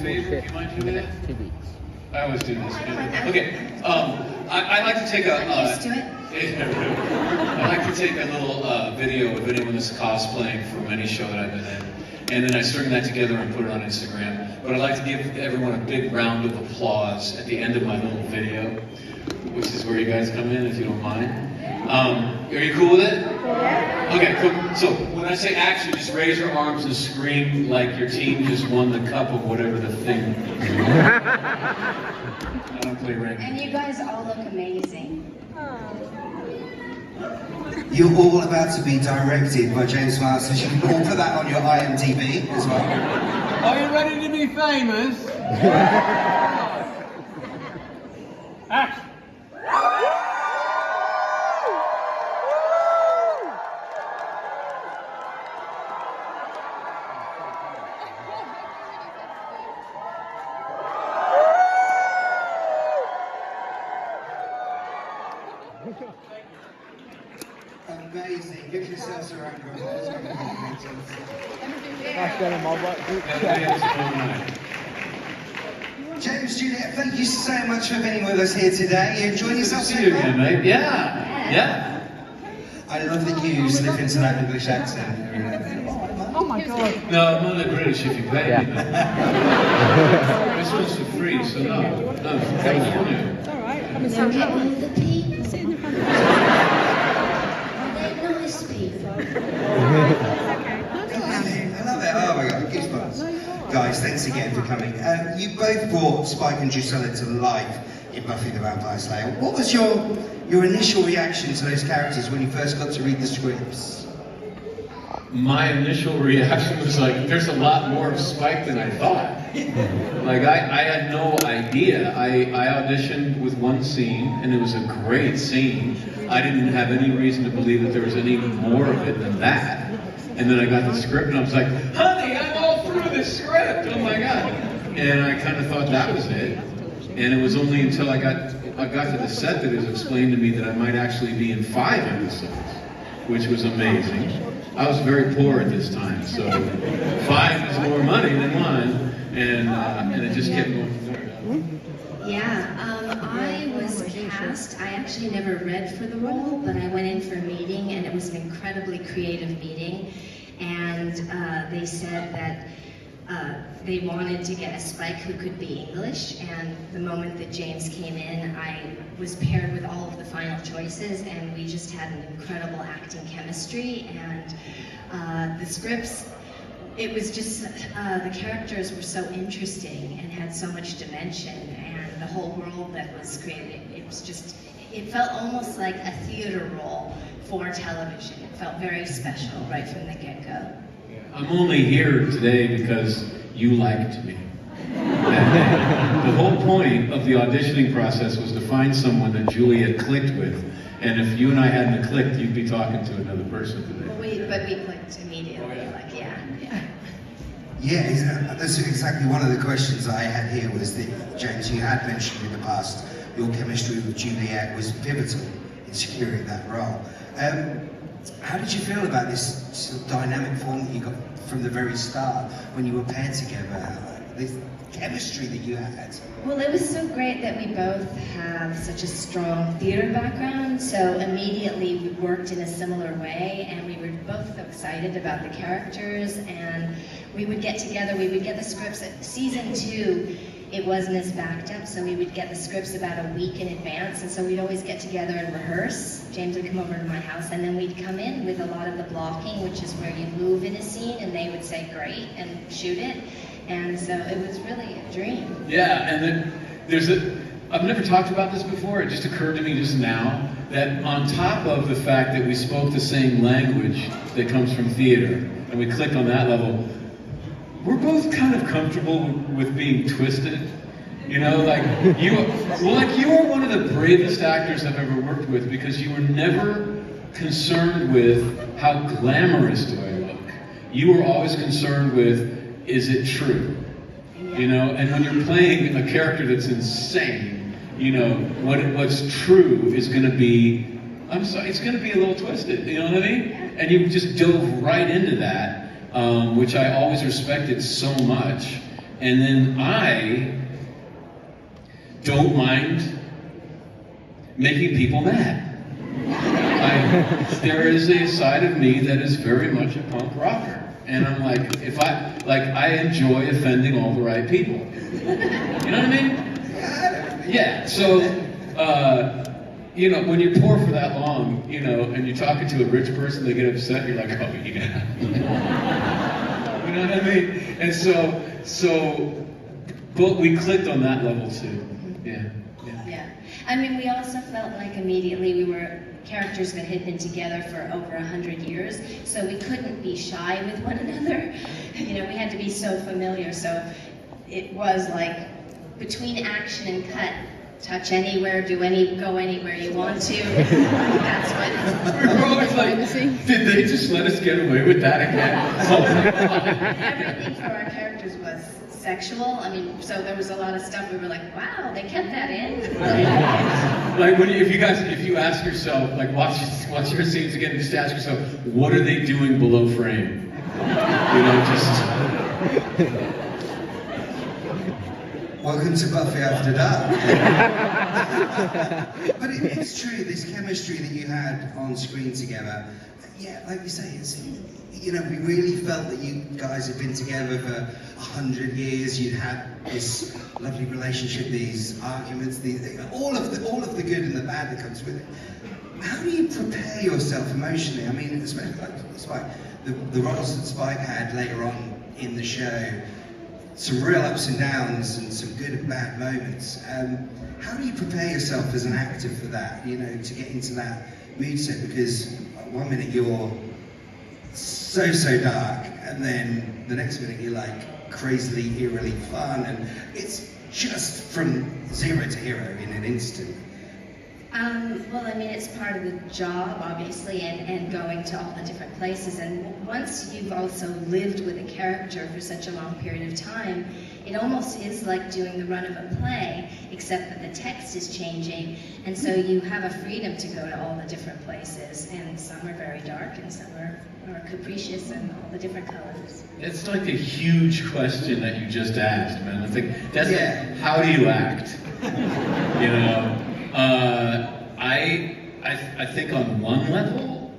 favor? Do you mind doing that? 2 weeks. I always do this. Okay. I like to take a. I'm used to it. I like to take a little video of anyone that's cosplaying from any show that I've been in, and then I string that together and put it on Instagram. But I like to give everyone a big round of applause at the end of my little video, which is where you guys come in, if you don't mind. Are you cool with it? Yeah. Okay, cool. So when I say action, just raise your arms and scream like your team just won the cup of whatever the thing is. I don't play rugby. And you guys all look amazing. You're all about to be directed by James Marston. You can all put that on your IMDb as well. Are you ready to be famous? Action! Amazing. Give yourselves a round of applause. That's going in my work group. James, Juliet, thank you so much for being with us here today. You enjoying yourself so See you far? again, mate. Yeah. I love that you slip into that English accent. Oh my god. No, I'm only British if you pay Yeah. me. This one's for free, so no. No, thank you. It's alright. I'm in Look San at all the people. Sit in the front. Are they nice people? I love it. Oh my god, goosebumps. Guys, thanks again for coming. You both brought Spike and Drusilla to life in Buffy the Vampire Slayer. What was your initial reaction to those characters when you first got to read the scripts? My initial reaction was like, there's a lot more of Spike than I thought. Like, I had no idea. I auditioned with one scene, and it was a great scene. I didn't have any reason to believe that there was any more of it than that. And then I got the script, and I was like, honey, I'm all through this script! Oh my god! And I kind of thought that was it. And it was only until I got to the set that it was explained to me that I might actually be in 5 episodes, which was amazing. I was very poor at this time, so 5 is more money than 1, and it just kept going from there. Yeah, I was cast. I actually never read for the role, but I went in for a meeting, and it was an incredibly creative meeting. And they said that they wanted to get a Spike who could be English. And the moment that James came in, I was paired with all of the final choices, and we just had an incredible acting chemistry. And the scripts, it was just, the characters were so interesting and had so much dimension, and the whole world that was created, it was just, it felt almost like a theater role for television. It felt very special right from the get-go. I'm only here today because you liked me. And the whole point of the auditioning process was to find someone that Juliet clicked with. And if you and I hadn't clicked, you'd be talking to another person today. But we clicked immediately, like, yeah. Yeah, that's exactly one of the questions I had here was that, James, you had mentioned in the past your chemistry with Juliet was pivotal in securing that role. How did you feel about this sort of dynamic form that you got from the very start when you were paired together? This chemistry that you had? Well, it was so great that we both have such a strong theater background, so immediately we worked in a similar way, and we were both so excited about the characters, and we would get together, we would get the scripts. Season 2, it wasn't as backed up, so we would get the scripts about a week in advance, and so we'd always get together and rehearse. James would come over to my house, and then we'd come in with a lot of the blocking, which is where you move in a scene, and they would say, great, and shoot it. And so it was really a dream. Yeah, and then I've never talked about this before, it just occurred to me just now, that on top of the fact that we spoke the same language that comes from theater, and we clicked on that level, we're both kind of comfortable with being twisted. You know, like you are one of the bravest actors I've ever worked with, because you were never concerned with how glamorous do I look. You were always concerned with, is it true? You know, and when you're playing a character that's insane, you know, what's true is going to be, it's going to be a little twisted, you know what I mean? And you just dove right into that, which I always respected so much. And then I don't mind making people mad. There is a side of me that is very much a punk rocker. And I'm like, I enjoy offending all the right people. You know what I mean? Yeah, so, when you're poor for that long, and you're talking to a rich person, they get upset, you're like, oh, yeah. You know what I mean? And but we clicked on that level too. Yeah. I mean, we also felt like immediately we were characters that had been together for over 100 years, so we couldn't be shy with one another. We had to be so familiar, so it was like between action and cut, touch anywhere, go anywhere you want to. That's what We're always like, did they just let us get away with that again? Everything for our characters was sexual. I mean, so there was a lot of stuff we were like, wow, they kept that in. Like if you ask yourself, like watch your scenes again, just ask yourself, what are they doing below frame? Welcome to Buffy After Dark. But it's true, this chemistry that you had on screen together, yeah, like you say, we really felt that you guys had been together for 100 years. You'd had this lovely relationship, these arguments, all of the good and the bad that comes with it. How do you prepare yourself emotionally? I mean, especially like Spike, the roles that Spike had later on in the show, some real ups and downs and some good and bad moments. How do you prepare yourself as an actor for that, to get into that mood set? Because one minute you're so dark, and then the next minute you're like crazily, eerily fun, and it's just from zero to hero in an instant. Well, I mean, it's part of the job, obviously, and going to all the different places. And once you've also lived with a character for such a long period of time, it almost is like doing the run of a play, except that the text is changing. And so you have a freedom to go to all the different places. And some are very dark, and some are capricious, and all the different colors. It's like a huge question that you just asked, man. I think how do you act? I think on one level,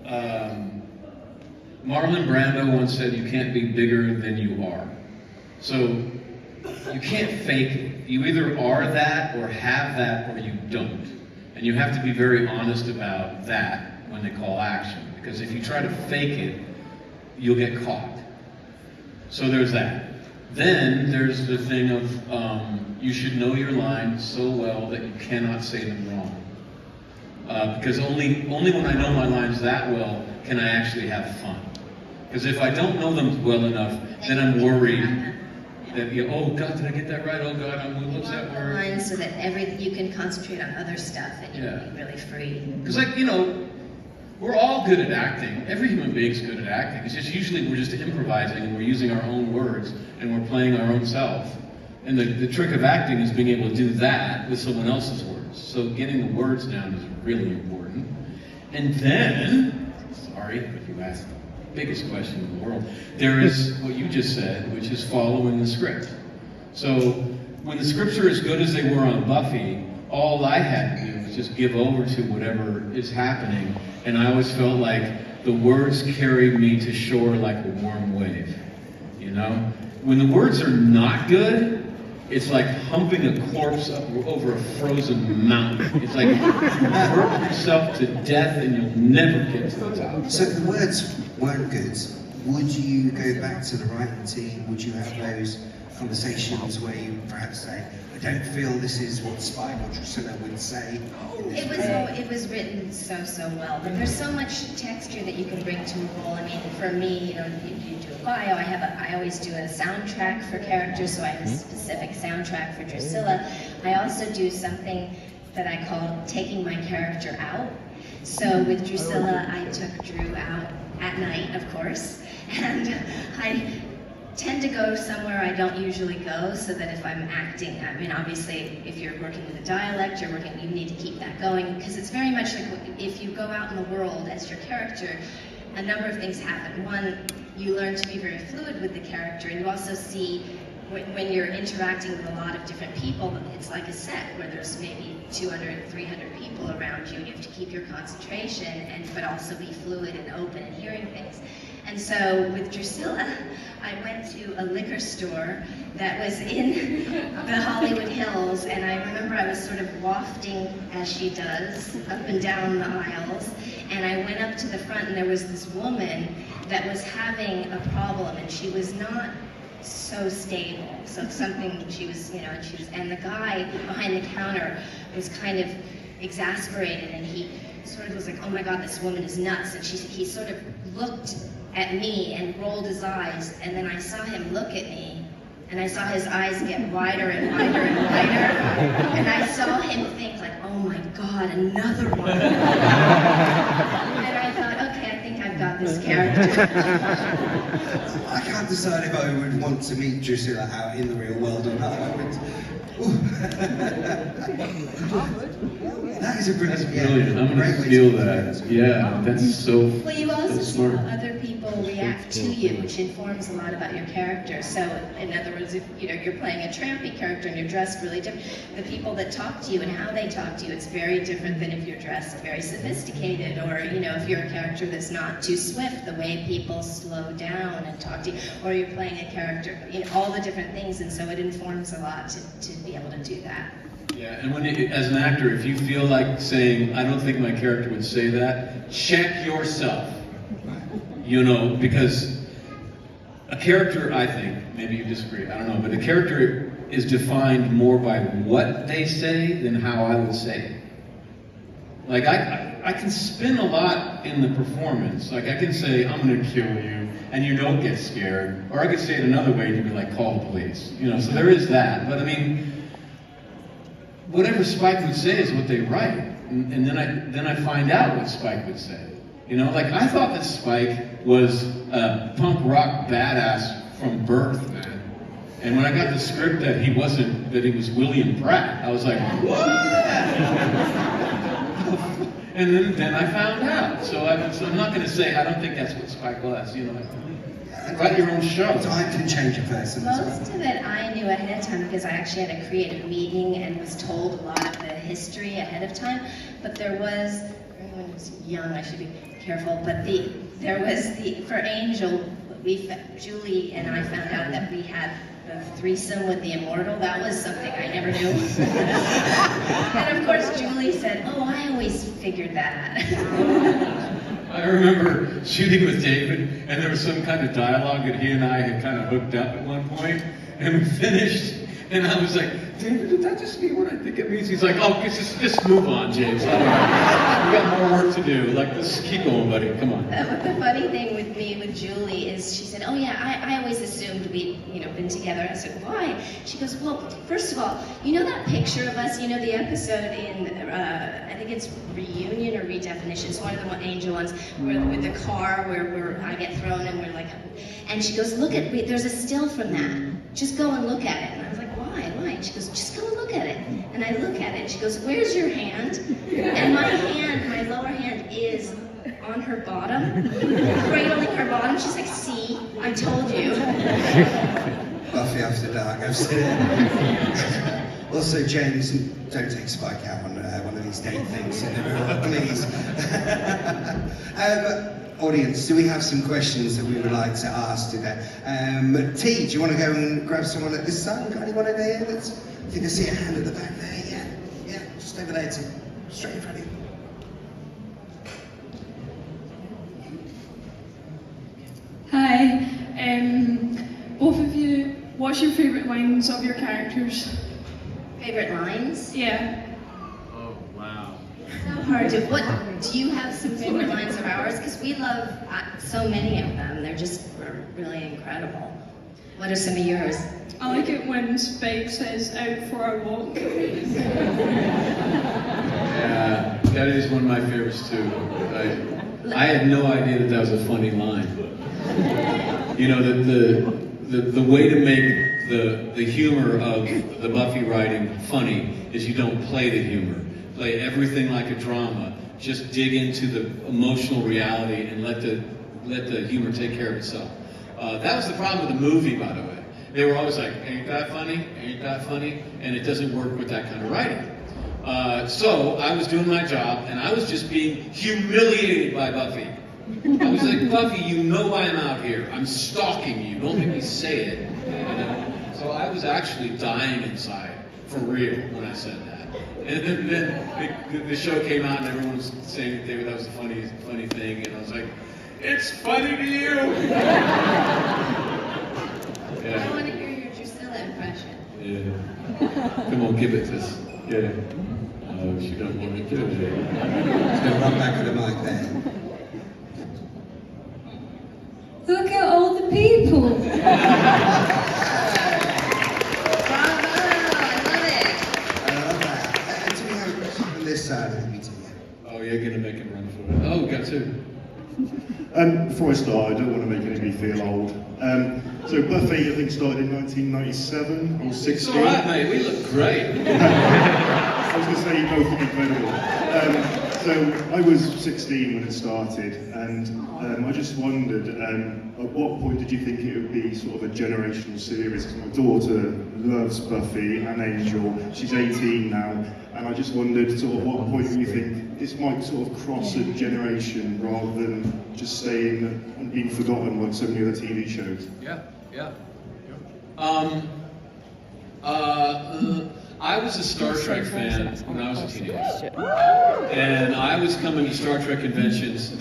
Marlon Brando once said, you can't be bigger than you are. So you can't fake it. You either are that or have that or you don't. And you have to be very honest about that when they call action. Because if you try to fake it, you'll get caught. So there's that. Then there's the thing of you should know your lines so well that you cannot say them wrong. Because only when I know my lines that well can I actually have fun. Because if I don't know them well enough, then I'm worried that oh God, did I get that right? Oh God, what's that word? Lines so that you can concentrate on other stuff and you can be really free. Because we're all good at acting. Every human being's good at acting. It's just usually we're just improvising and we're using our own words and we're playing our own self. And the trick of acting is being able to do that with someone else's words. So getting the words down is really important. And then, sorry if you asked the biggest question in the world, there is what you just said, which is following the script. So when the scripts are as good as they were on Buffy, all I had to do was just give over to whatever is happening. And I always felt like the words carried me to shore like a warm wave. When the words are not good, it's like humping a corpse up over a frozen mountain. It's like you work yourself to death and you'll never get to the top. So if the words weren't good, would you go back to the writing team? Would you have those conversations where you perhaps say, I don't feel this is what Spike or Drusilla would say? It was written so well, but there's so much texture that you can bring to a role. I mean, for me, you do a bio. I always do a soundtrack for characters, so I have a specific soundtrack for Drusilla. I also do something that I call taking my character out. So with Drusilla, I took Drew out at night, of course, and I tend to go somewhere I don't usually go, so that if I'm acting, I mean, obviously, if you're working with a dialect, you need to keep that going, because it's very much like if you go out in the world as your character, a number of things happen. One, you learn to be very fluid with the character, and you also see when you're interacting with a lot of different people, it's like a set where there's maybe 200, 300 people around you, and you have to keep your concentration, but also be fluid and open and hearing things. And so with Drusilla, I went to a liquor store that was in the Hollywood Hills, and I remember I was sort of wafting, as she does, up and down the aisles, and I went up to the front, and there was this woman that was having a problem, and she was not so stable. So something she was, and the guy behind the counter was kind of exasperated, and he sort of was like, oh my God, this woman is nuts. And he sort of looked at me and rolled his eyes, and then I saw him look at me, and I saw his eyes get wider and wider and wider, and I saw him think like, oh my God, another one. And I thought, okay, I think I've got this character. I can't decide if I would want to meet Drusilla out in the real world or not. That is a brilliant. That's brilliant. I'm going to steal that. Yeah, that's so. Well, you also that's see smart. how other people react to you, which informs a lot about your character. So, in other words, if you're playing a trampy character and you're dressed really different, the people that talk to you and how they talk to you, it's very different than if you're dressed very sophisticated, or if you're a character that's not too swift, the way people slow down and talk to you, or you're playing a character, all the different things, and so it informs a lot to be able to do that. Yeah, and as an actor, if you feel like saying, I don't think my character would say that, check yourself. Because a character, I think, maybe you disagree, I don't know, but a character is defined more by what they say than how I would say it. Like, I can spin a lot in the performance. Like, I can say, I'm going to kill you, and you don't get scared. Or I could say it another way, and you'd be like, call the police. So there is that. But I mean, whatever Spike would say is what they write. And then I find out what Spike would say. Like, I thought that Spike was a punk rock badass from birth, man. And when I got the script that he was William Pratt, I was like, what? And then I found out. So I'm not going to say I don't think that's what Spike was. Write your own show. Time can change a person. Most of it I knew ahead of time because I actually had a creative meeting and was told a lot of the history ahead of time. But there was, when I was young, I should be careful, but for Angel, Julie and I found out that we had the threesome with the immortal. That was something I never knew. And of course Julie said, oh, I always figured that. I remember shooting with David, and there was some kind of dialogue that he and I had kind of hooked up at one point, and we finished, and I was like, David, did that just mean what I think it means? He's like, oh, just move on, James. We got more work to do. Like, let's keep going, buddy. Come on. The funny thing with me, with Julie, is she said, oh yeah, I always assumed we'd, been together. I said, why? She goes, well, first of all, that picture of us, the episode in, I think it's Reunion or Redefinition, it's one of the Angel ones, where with the car where I get thrown and we're like, and she goes, there's a still from that. Just go and look at it. And I was like, why? And she goes, just go and look at it. And I look at it. She goes, where's your hand? And my lower hand is on her bottom, cradling her bottom. She's like, see, I told you. Buffy After Dark, I've seen it. Also, James, don't take Spike out on one of these date things, please. Audience, do we have some questions that we would like to ask today? T, do you want to go and grab someone at this side? Got anyone over here? I think I see a hand at the back there. Yeah, just over there, T. Straight in front of you. Hi, both of you, what's your favourite lines of your characters? Favorite lines? Yeah. Oh, wow. So hard to, do you have some favorite lines of ours? Because we love so many of them. They're just really incredible. What are some of yours? I like it when Spike says, out for a walk. Yeah, that is one of my favorites too. I had no idea that was a funny line. The way to make the humor of the Buffy writing funny is you don't play the humor. Play everything like a drama. Just dig into the emotional reality and let the humor take care of itself. That was the problem with the movie, by the way. They were always like, ain't that funny? Ain't that funny? And it doesn't work with that kind of writing. So I was doing my job, and I was just being humiliated by Buffy. I was like, Buffy, you know I'm out here. I'm stalking you. Don't make me say it. You know? So I was actually dying inside, for real, when I said that. And then the show came out, and everyone was saying that was a funny thing, and I was like, it's funny to you. I want to hear your Drusilla impression. Yeah. Come on, give it to us. Yeah. Oh, she don't want to do it. Let's go run back with the mic there. Look at all the people. Bravo! I love it. I love that. Do we have a question from this side of the meeting yet? Oh, you're going to make him run for it. Oh, we got two. Before I start, I don't want to make anybody feel old. So Buffy, I think, started in 1997. I was 16. It's all right, mate. We look great. I was going to say you both look incredible. So I was 16 when it started, and I just wondered, at what point did you think it would be sort of a generational series? Because my daughter loves Buffy and Angel. She's 18 now, and I just wondered, sort of, what point do you think this might sort of cross a generation rather than just staying and being forgotten like so many other TV shows? Yeah. I was a Star Trek fan when I was a teenager. And I was coming to Star Trek conventions.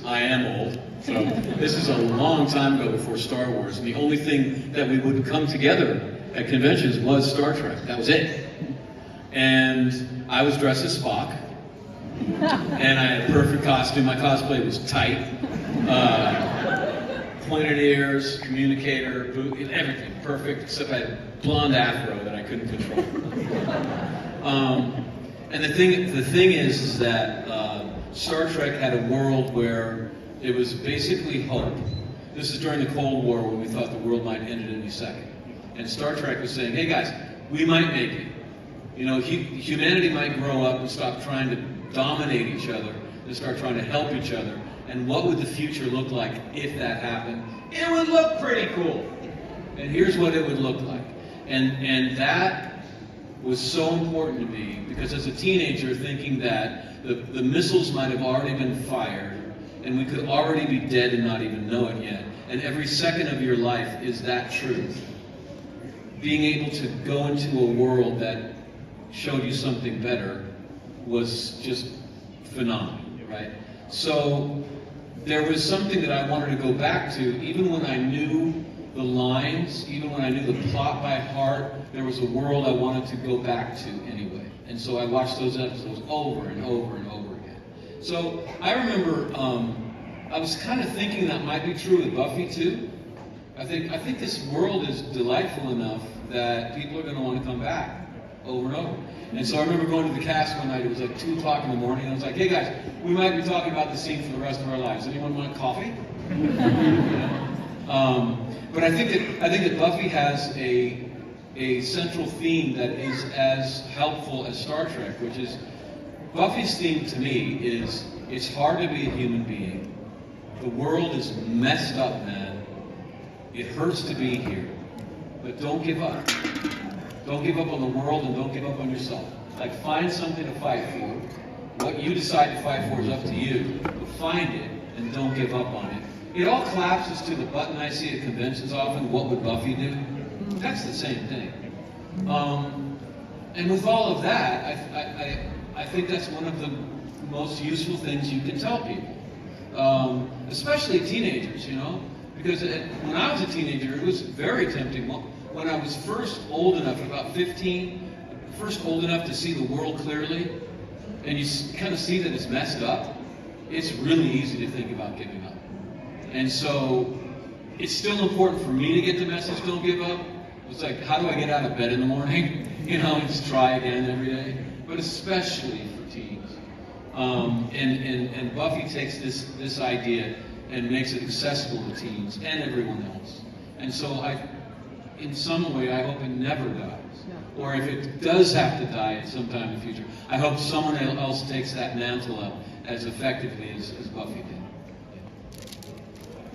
I am old, so this is a long time ago before Star Wars. And the only thing that we would come together at conventions was Star Trek. That was it. And I was dressed as Spock. And I had a perfect costume. My cosplay was tight. Pointed ears, communicator, boot, everything perfect, except I had a blonde afro that I couldn't control. And the thing is that Star Trek had a world where it was basically hope. This is during the Cold War when we thought the world might end at any second. And Star Trek was saying, hey guys, we might make it. You know, humanity might grow up and stop trying to dominate each other and start trying to help each other. And what would the future look like if that happened? It would look pretty cool. And here's what it would look like. And that was so important to me because as a teenager thinking that the missiles might have already been fired and we could already be dead and not even know it yet. And every second of your life is that truth. Being able to go into a world that showed you something better was just phenomenal, right? So there was something that I wanted to go back to, even when I knew the lines, even when I knew the plot by heart, there was a world I wanted to go back to anyway. And so I watched those episodes over and over and over again. So I remember I was kind of thinking that might be true with Buffy too. I think this world is delightful enough that people are going to want to come back over and over. And so I remember going to the cast one night, it was like 2 o'clock in the morning, and I was like, hey guys, we might be talking about the scene for the rest of our lives. Anyone want coffee? But I think that Buffy has a central theme that is as helpful as Star Trek, which is, Buffy's theme to me is, it's hard to be a human being. The world is messed up, man. It hurts to be here, but don't give up. Don't give up on the world and don't give up on yourself. Like, find something to fight for. What you decide to fight for is up to you. But find it and don't give up on it. It all collapses to the button I see at conventions often, what would Buffy do? That's the same thing. And with all of that, I think that's one of the most useful things you can tell people. Especially teenagers, you know? Because when I was a teenager, it was very tempting. When I was first old enough, about 15, first old enough to see the world clearly, and you kind of see that it's messed up, it's really easy to think about giving up. And so it's still important for me to get the message, don't give up. It's like, how do I get out of bed in the morning? You know, and just try again every day. But especially for teens. And Buffy takes this idea and makes it accessible to teens and everyone else. And so in some way, I hope it never dies. Or if it does have to die at some time in the future, I hope someone else takes that mantle up as effectively as Buffy did.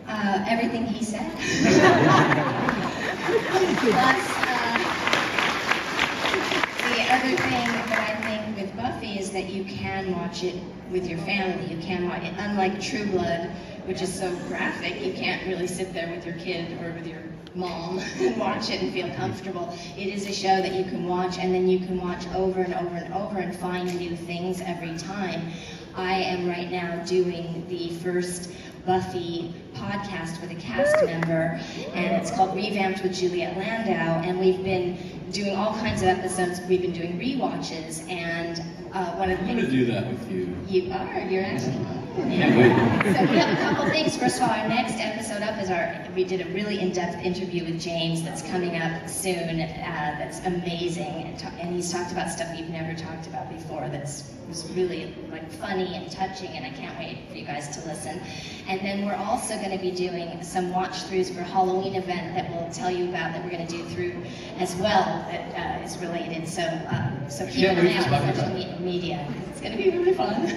Everything he said. Plus, the other thing that I think with Buffy is that you can watch it with your family. You can watch it, unlike True Blood, which is so graphic, you can't really sit there with your kid or with your mom and watch it and feel comfortable. It is a show that you can watch, and then you can watch over and over and over and find new things every time. I am right now doing the first Buffy podcast with a cast member, and it's called Revamped with Juliet Landau, and we've been doing all kinds of episodes. We've been doing rewatches, and one of the I'm things... gonna do that with you. You're actually... Can't wait. So we have a couple things. First of all, our next episode up is we did a really in-depth interview with James that's coming up soon. That's amazing, and he's talked about stuff we've never talked about before. Was really like funny and touching, and I can't wait for you guys to listen. And then we're also going to be doing some watch-throughs for a Halloween event that we'll tell you about that we're going to do through as well that is related. So keep an eye out on social media. It's going to be really fun.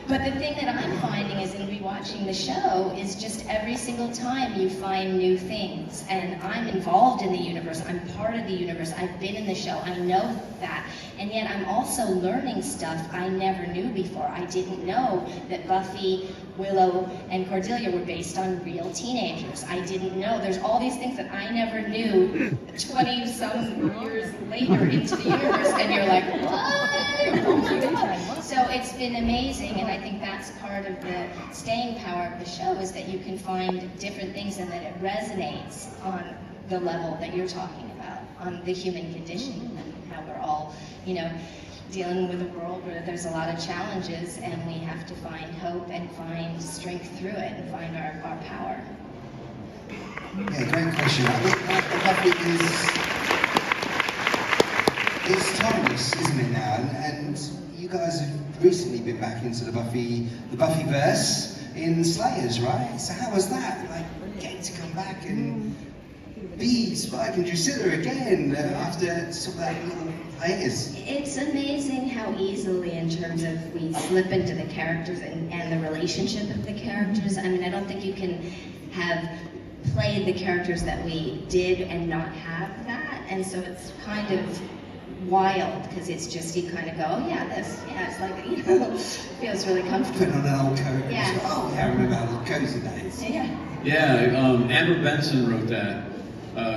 But the thing that I'm finding is in rewatching the show is just every single time you find new things. And I'm involved in the universe. I'm part of the universe. I've been in the show. I know that. And yet I'm also learning stuff I never knew before. I didn't know that Buffy, Willow, and Cordelia were based on real teenagers. I didn't know. There's all these things that I never knew 20-some years later into the universe. And you're like, what? So it's been amazing, and I think that's part of the staying power of the show is that you can find different things and that it resonates on the level that you're talking about, on the human condition and how we're all, dealing with a world where there's a lot of challenges and we have to find hope and find strength through it and find our power. Yeah, great question. I think Buffy is timeless, isn't it now? And you guys have recently been back into the Buffyverse in Slayers, right? So how was that? Like getting to come back and be Spike and Drusilla again after sort of that little hiatus. It's amazing how easily, in terms of we slip into the characters and the relationship of the characters. I mean, I don't think you can have played the characters that we did and not have that. And so it's kind of wild because it's just you kind of go, oh yeah, it's like, feels really comfortable. Putting on an old coat. Yeah. Oh yeah, I remember how the cozy days. Yeah. Yeah, Amber Benson wrote that,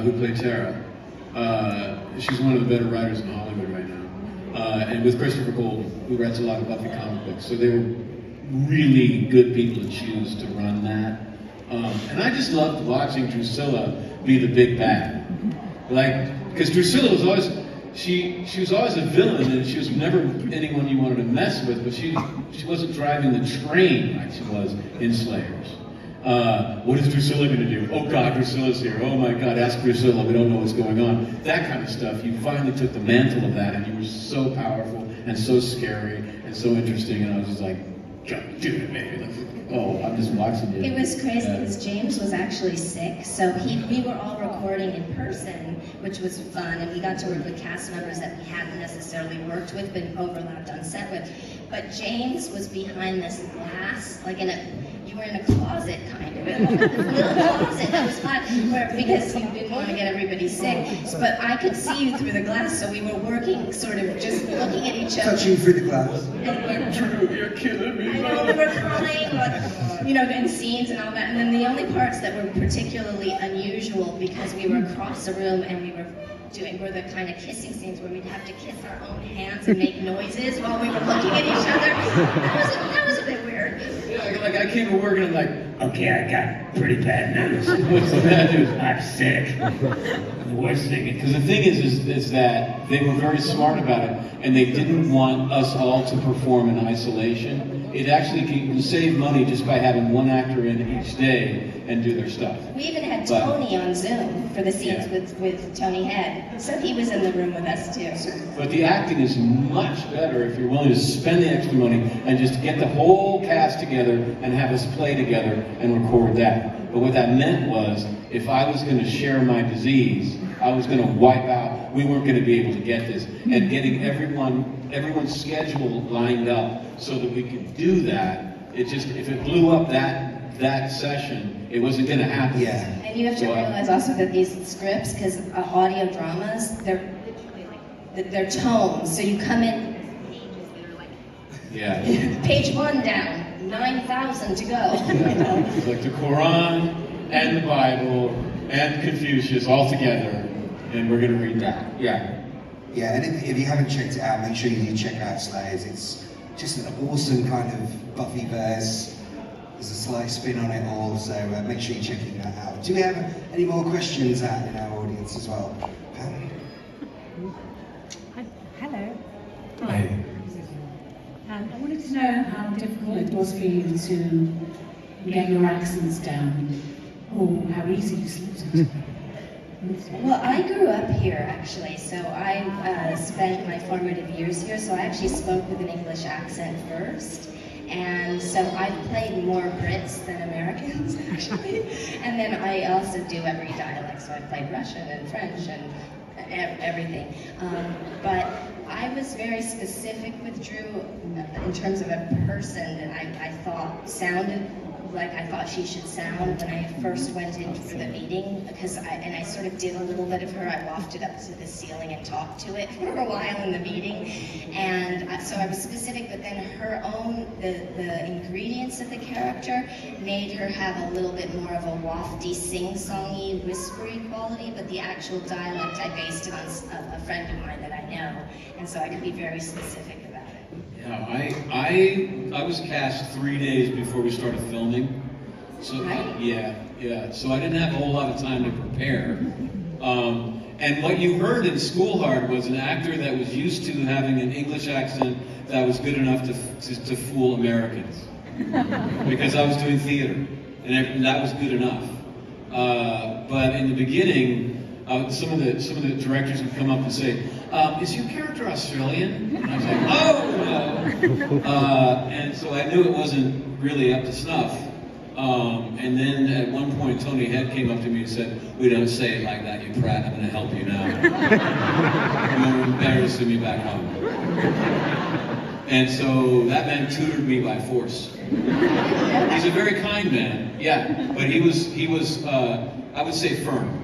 who played Tara. She's one of the better writers in Hollywood right now. And with Christopher Golden, who writes a lot of Buffy comic books. So they were really good people to choose to run that. And I just loved watching Drusilla be the big bad. Like, because Drusilla was always, she was always a villain, and she was never anyone you wanted to mess with, but she wasn't driving the train like she was in Slayers. What is Drusilla going to do? Oh God, Drusilla's here. Oh my God, ask Drusilla. We don't know what's going on. That kind of stuff. You finally took the mantle of that, and you were so powerful and so scary and so interesting. And I was just like, do it, baby. Like, oh, I'm just watching you. It was crazy because James was actually sick, so we were all recording in person, which was fun, and we got to work with cast members that we hadn't necessarily worked with, but overlapped on set with. But James was behind this glass, like you were in a closet, kind of, a little closet. It was fun, because you didn't want to get everybody sick. But I could see you through the glass, so we were working, sort of just looking at each other. Touching through the glass. And Drew, you're killing me. I know, we were crying, in scenes and all that. And then the only parts that were particularly unusual, because we were across the room and we were the kind of kissing scenes where we'd have to kiss our own hands and make noises while we were looking at each other. That was a bit weird. Yeah, like I came to work and I'm like, Okay, I got pretty bad news. what's the bad news? I'm sick. The worst thing Because the thing is that they were very smart about it, and they didn't want us all to perform in isolation. It actually can save money just by having one actor in each day and do their stuff. We even had Tony on Zoom for the scenes with Tony Head, so he was in the room with us too. But the acting is much better if you're willing to spend the extra money and just get the whole cast together and have us play together and record that. But what that meant was, if I was going to share my disease, I was going to wipe out. We weren't going to be able to get this. And getting everyone's schedule lined up so that we could do that, if it blew up that session, it wasn't going to happen. Yeah. And And you have to realize also that these scripts, because audio dramas, they're tomes. So you come in, Yeah. page 1 down, 9,000 to go. It's like the Quran and the Bible and Confucius all together, and we're going to read that. Yeah. Yeah, and if you haven't checked it out, make sure you do check out Slayers. It's just an awesome kind of Buffy verse. There's a slight spin on it all, so make sure you're checking that out. Do we have any more questions out in our audience as well? Pam? Hello. Hey. I wanted to know how difficult it was for you to get your accents down, or how easy you slipped it. Well, I grew up here actually, so I spent my formative years here, so I actually spoke with an English accent first. And so I played more Brits than Americans, actually. And then I also do every dialect, so I played Russian and French and everything. But I was very specific with Drew in terms of a person that I thought sounded like I thought she should sound when I first went in for the meeting, because I sort of did a little bit of her. I wafted up to the ceiling and talked to it for a while in the meeting, and so I was specific. But then her own the ingredients of the character made her have a little bit more of a wafty, sing-songy, whispery quality. But the actual dialect I based it on a friend of mine that I know, and so I could be very specific about it. Yeah, I was cast 3 days before we started filming. So Right. yeah. So I didn't have a whole lot of time to prepare. And what you heard in School Hard was an actor that was used to having an English accent that was good enough to fool Americans. Because I was doing theater, and that was good enough. But in the beginning, some of the directors would come up and say, "Is your character Australian?" And I was like, "Oh no!" And so I knew it wasn't really up to snuff. And then at one point, Tony Head came up to me and said, "We don't say it like that, you prat. I'm going to help you now. You're embarrassing me back home." And so that man tutored me by force. He's a very kind man, yeah, but he was I would say firm.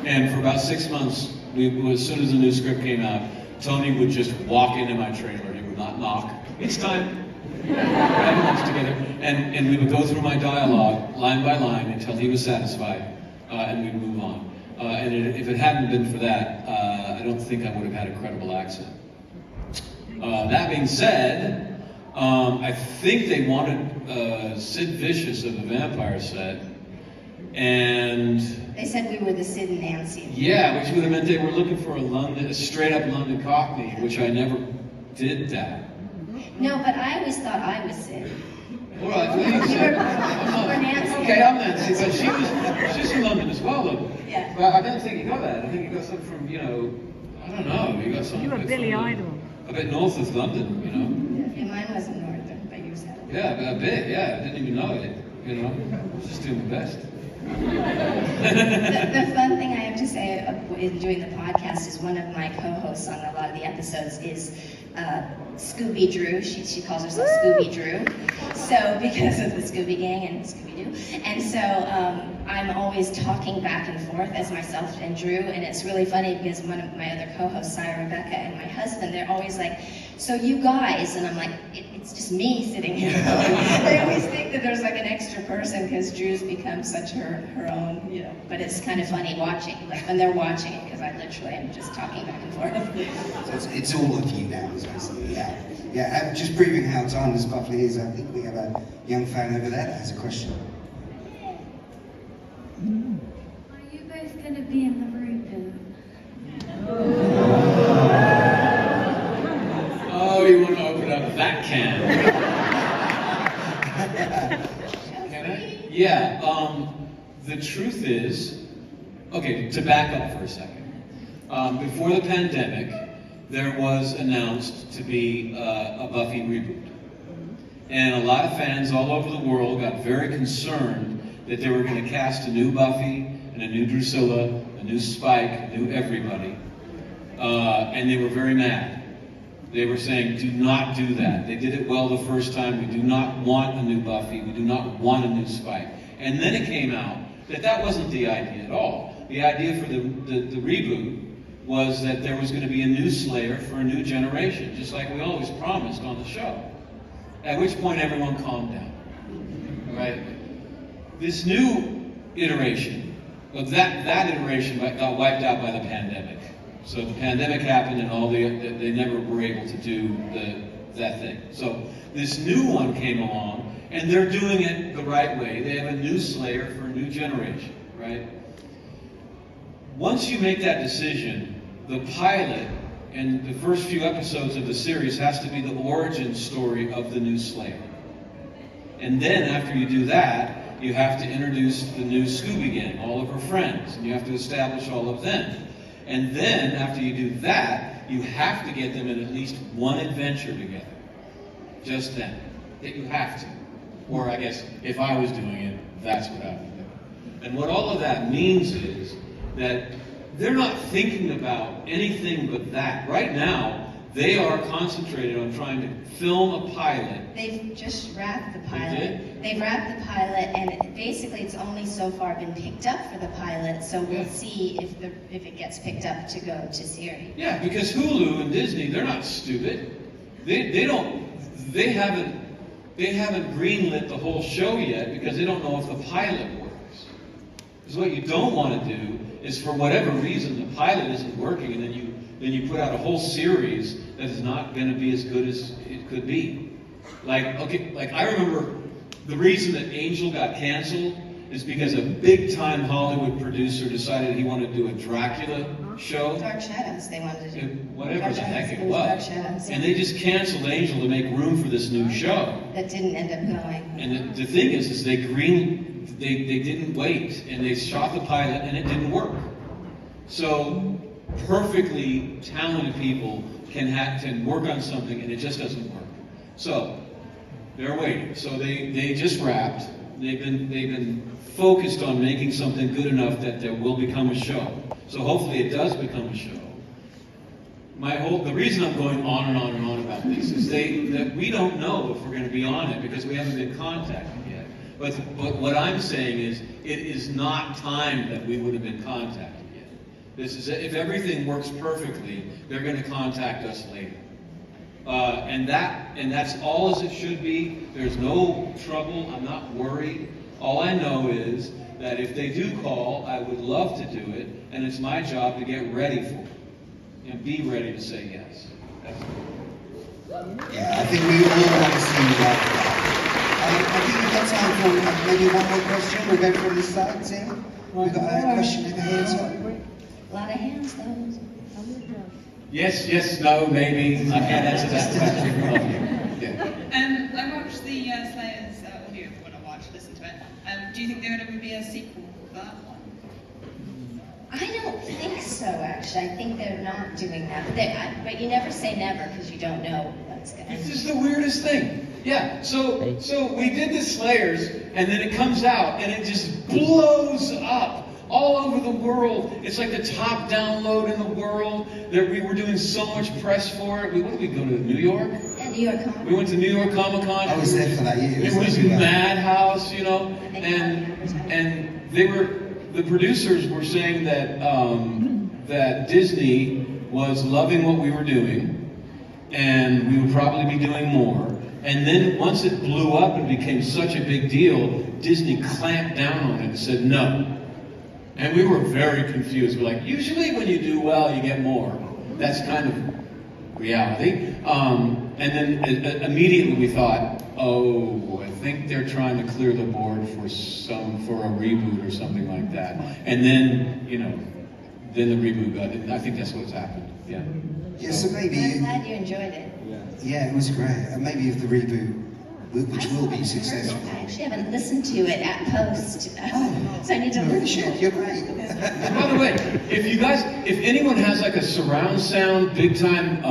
And for about 6 months, as soon as the new script came out, Tony would just walk into my trailer. He would not knock. It's time. Grab lunch together, and we would go through my dialogue line by line until he was satisfied, and we'd move on. And if it hadn't been for that, I don't think I would have had a credible accent. That being said, I think they wanted Sid Vicious of the Vampire set, and They said we were the Sid and Nancy. yeah, which would have meant they were looking for a straight up London Cockney, which I never did that. No, but I always thought I was Sid. Well, I think You were Nancy. okay, I'm Nancy, but she's from London as well, though. Yeah. But I don't think you got that. I think you got something from, I don't know. You got something. You were Billy Idol. A bit north of London, Yeah, mine wasn't northern, but yours had it. Yeah, a bit. Yeah, I didn't even know it. I was just doing my best. The fun thing I have to say in doing the podcast is one of my co-hosts on a lot of the episodes is Scooby Drew. She calls herself Scooby Drew. So because of the Scooby Gang and Scooby Doo, and so I'm always talking back and forth as myself and Drew, and it's really funny because one of my other co-hosts, Sarah, Rebecca, and my husband, they're always like, "So you guys," and I'm like, "It's just me sitting here." They always think that there's like an extra person because Drew's become such her own, But it's kind of funny watching, like when they're watching it, because I literally am just talking back and forth. So it's all of you now, basically, yeah. Yeah, just proving how timeless Buffy is, I think we have a young fan over there that has a question. Are you both going to be in the room? Oh, you want to open up that can? Can I? Yeah. The truth is, okay, to back up for a second. Before the pandemic, there was announced to be a Buffy reboot. And a lot of fans all over the world got very concerned that they were going to cast a new Buffy and a new Drusilla, a new Spike, a new everybody. And they were very mad. They were saying, do not do that. They did it well the first time. We do not want a new Buffy. We do not want a new Spike. And then it came out that wasn't the idea at all. The idea for the reboot was that there was going to be a new Slayer for a new generation, just like we always promised on the show. At which point everyone calmed down, right? This new iteration, well, that iteration got wiped out by the pandemic. So the pandemic happened and they never were able to do that thing. So this new one came along and they're doing it the right way. They have a new Slayer for a new generation, right? Once you make that decision, the pilot and the first few episodes of the series has to be the origin story of the new Slayer. And then after you do that, you have to introduce the new Scooby Gang, all of her friends, and you have to establish all of them. And then after you do that, you have to get them in at least one adventure together. Just then. You have to. Or I guess if I was doing it, that's what I would do. And what all of that means is that they're not thinking about anything but that. Right now, they are concentrated on trying to film a pilot. They've just wrapped the pilot. They did? They've wrapped the pilot, and basically it's only so far been picked up for the pilot, so we'll see if it gets picked up to go to series. Yeah, because Hulu and Disney, they're not stupid. They haven't greenlit the whole show yet because they don't know if the pilot works. Because what you don't want to do is, for whatever reason, the pilot isn't working, and then you put out a whole series that is not going to be as good as it could be. Like I remember the reason that Angel got canceled is because a big-time Hollywood producer decided he wanted to do a Dracula show. Dark Shadows they wanted to do. Whatever the heck it Dark was. Shadows, yeah. And they just canceled Angel to make room for this new show. That didn't end up going. And the thing is they didn't wait, and they shot the pilot, and it didn't work. So perfectly talented people can work on something, and it just doesn't work. So they're waiting. So they just wrapped. They've been focused on making something good enough that there will become a show. So hopefully it does become a show. The reason I'm going on and on and on about this is that we don't know if we're going to be on it because we haven't been contacted yet. But what I'm saying is, it is not time that we would have been contacted yet. If everything works perfectly, they're going to contact us later. And that's all as it should be. There's no trouble. I'm not worried. All I know is that if they do call, I would love to do it, and it's my job to get ready for it and be ready to say yes. Yeah, I think we all want to see you that. I think we've got time for maybe one more question. We'll go from this side, Tim. We've got a question over here as well. A lot of hands, though. Yes, no, maybe. I can't answer that question. Yeah. I watched the Slayers audio, listen to it. Do you think there would be a sequel for that one? I don't think so, actually. I think they're not doing that. But you never say never because you don't know what's going to happen. This is the weirdest thing. Yeah, so we did the Slayers, and then it comes out, and it just blows up all over the world. It's like the top download in the world. We were doing so much press for it. What did we go to, New York? Yeah, New York Comic-Con. We went to New York Comic-Con. I was there for that year. It was madhouse, and the producers were saying that Disney was loving what we were doing, and we would probably be doing more. And then once it blew up and became such a big deal, Disney clamped down on it and said no. And we were very confused. We're like, usually when you do well, you get more. That's kind of reality. And then immediately we thought, oh, I think they're trying to clear the board for a reboot or something like that. And then, then the reboot got it. I think that's what's happened. Yeah. Yeah, so maybe. I'm glad you enjoyed it. Yeah, it was great. And maybe if the reboot, which will be successful. I actually haven't listened to it at post, so I need to listen. You're great. By the way, if anyone has like a surround sound, big time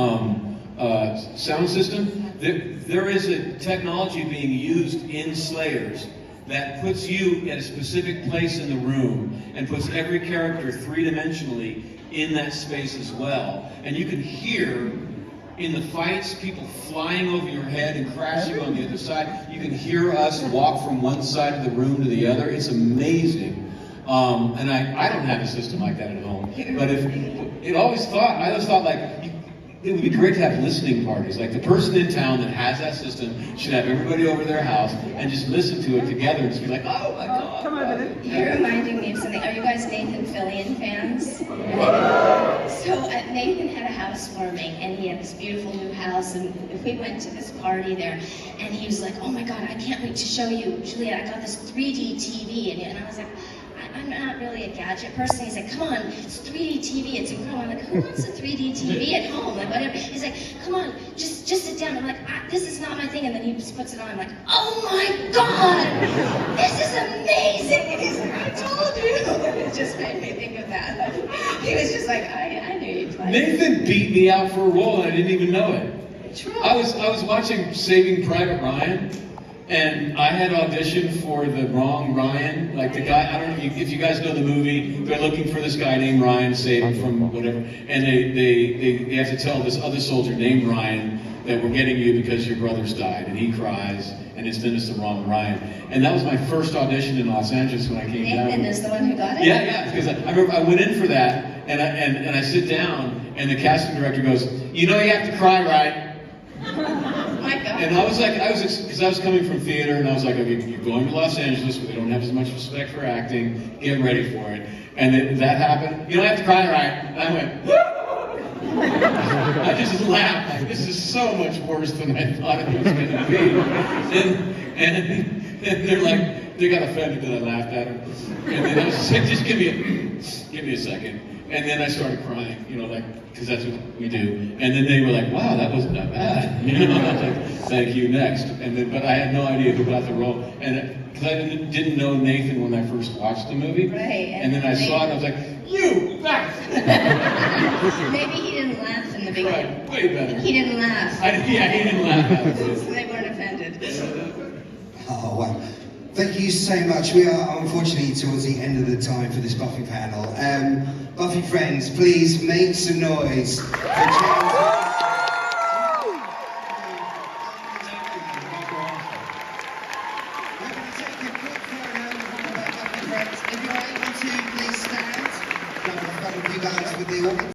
sound system, there is a technology being used in Slayers that puts you at a specific place in the room and puts every character three-dimensionally in that space as well. And you can hear in the fights, people flying over your head and crashing on the other side. You can hear us walk from one side of the room to the other. It's amazing. And I don't have a system like that at home. But I always thought like, it would be great to have listening parties. Like the person in town that has that system should have everybody over their house and just listen to it together and just be like, oh my God. Come over there. You're reminding me of something. Are you guys Nathan Fillion fans? So Nathan had a housewarming, and he had this beautiful new house, and we went to this party there, and he was like, oh my God, I can't wait to show you, Juliet, I got this 3D TV, and I was like, I'm not really a gadget person. He's like, come on, it's 3D TV, it's incredible. I'm like, who wants a 3D TV at home? Like, whatever. He's like, come on, just sit down. I'm like, this is not my thing. And then he just puts it on. I'm like, oh my God, this is amazing. And he's like, I told you. And it just made me think of that. He was just like, I knew you'd like it. Nathan beat me out for a role and I didn't even know it. True. I was watching Saving Private Ryan, and I had auditioned for the wrong Ryan. Like the guy, I don't know if you guys know the movie. They're looking for this guy named Ryan, save him from whatever, and they have to tell this other soldier named Ryan that we're getting you because your brother's died, and he cries, and it's the wrong Ryan. And that was my first audition in Los Angeles when I came down. Nathan is the one who got it? Yeah, because I remember I went in for that, and I sit down, and the casting director goes, you know you have to cry, right? My God. And I was because I was coming from theater, and I was like, okay, you're going to Los Angeles, where they don't have as much respect for acting, get ready for it. And then that happened, you don't have to cry, right? And I went, woo! I just laughed, like, this is so much worse than I thought it was going to be. And they're like, they got offended that I laughed at them. And then I was just like, just give me a second. And then I started crying, like, because that's what we do. And then they were like, wow, that wasn't that bad. I was like, thank you, next. But I had no idea who got the role. And because I didn't know Nathan when I first watched the movie. Right. And then I saw it, and I was like, you bastard! Maybe he didn't laugh in the beginning. Right, way better. He didn't laugh. He didn't laugh. So they weren't offended. Oh, well. Thank you so much. We are unfortunately towards the end of the time for this Buffy panel. Buffy friends, please make some noise for James. We're going to take a quick photo of Buffy friends. If you're able to, please stand. Grab a photo of you guys with the audience.